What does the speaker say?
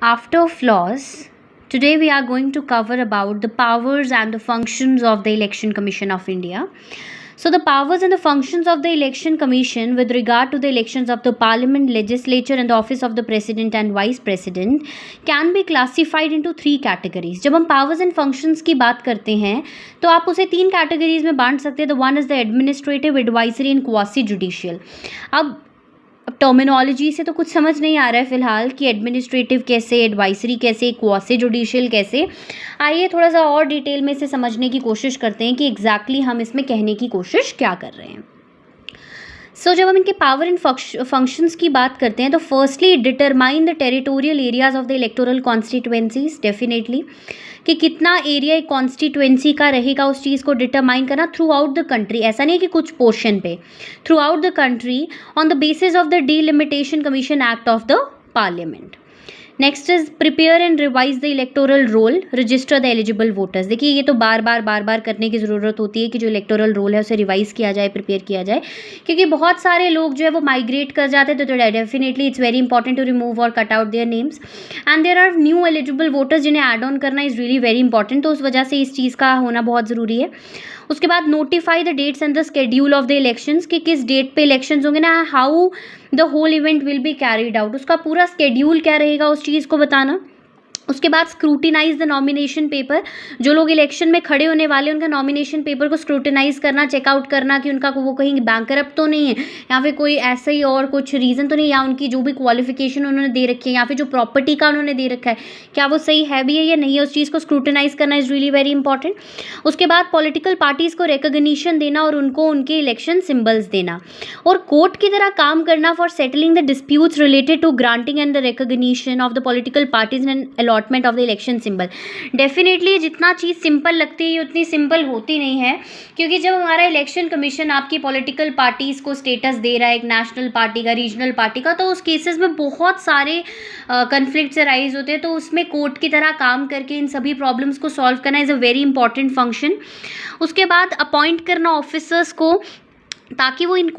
After flaws, today we are going to cover about the powers and the functions of the Election Commission of India. So the powers and the functions of the Election Commission with regard to the elections of the Parliament, Legislature and the office of the President and Vice President can be classified into three categories. जब हम powers and functions की बात करते हैं तो आप उसे तीन categories में बांट सकते हैं. The one is the administrative, advisory and quasi judicial. अब टर्मिनोलॉजी से तो कुछ समझ नहीं आ रहा है फिलहाल कि एडमिनिस्ट्रेटिव कैसे, एडवाइजरी कैसे, क्वासी जुडिशियल कैसे. आइए थोड़ा सा और डिटेल में इसे समझने की कोशिश करते हैं कि एग्जैक्टली हम इसमें कहने की कोशिश क्या कर रहे हैं. सो जब हम इनके पावर एंड फंक्शंस की बात करते हैं तो firstly determine the territorial areas of the electoral constituencies. Definitely कि कितना एरिया एक कॉन्स्टिट्यूएंसी का रहेगा उस चीज़ को डिटरमाइन करना थ्रू आउट द कंट्री. ऐसा नहीं है कि कुछ पोर्शन पे, through out the country on the basis of the delimitation commission act of the parliament. Next is prepare and revise the electoral roll, register the eligible voters. देखिए ये तो बार बार करने की ज़रूरत होती है कि जो इलेक्टोरल रोल है उसे रिवाइज किया जाए, प्रिपेयर किया जाए, क्योंकि बहुत सारे लोग जो है वो माइग्रेट कर जाते हैं. तो definitely it's very important to remove और cut out their names. And there are new eligible voters जिन्हें ऐड ऑन करना इज़ रियली वेरी इंपॉर्टेंट. तो उस वजह से इस चीज़ का होना बहुत ज़रूरी है. उसके बाद notify the dates and the schedule of the elections कि किस डेट पे इलेक्शंस होंगे ना, how the whole event will be carried out, उसका पूरा स्केड्यूल क्या रहेगा उस चीज़ को बताना. उसके बाद स्क्रूटिनाइज द नॉमिनेशन पेपर. जो लोग इलेक्शन में खड़े होने वाले उनका नॉमिनेशन पेपर को स्क्रूटिनाइज करना, चेकआउट करना कि उनका वो कहीं बैंकरप्ट तो नहीं है या फिर कोई ऐसा ही और कुछ रीज़न तो नहीं, या उनकी जो भी क्वालिफिकेशन उन्होंने दे रखी है या फिर जो प्रॉपर्टी का उन्होंने दे रखा है क्या वो सही है भी है या नहीं है, उस चीज़ को स्क्रूटिनाइज करना इज़ रियली वेरी इंपॉर्टेंट. उसके बाद पॉलिटिकल पार्टीज़ को रिकग्निशन देना और उनको उनके इलेक्शन सिम्बल्स देना, और कोर्ट की तरह काम करना for settling the disputes related to granting and the recognition of the political parties and allotment of the election symbol. Definitely जितना चीज़ सिंपल लगती है ये उतनी सिंपल होती नहीं है, क्योंकि जब हमारा इलेक्शन कमीशन आपकी पॉलिटिकल पार्टीज़ को स्टेटस दे रहा है, एक नेशनल पार्टी का, रीजनल पार्टी का, तो उस केसेस में बहुत सारे कन्फ्लिक्ट्स अराइज होते हैं. तो उसमें कोर्ट की तरह काम करके इन सभी प्रॉब्लम्स को सॉल्व करना is a very important function. उसके बाद अपॉइंट करना ऑफिसर्स को ताकि वो इन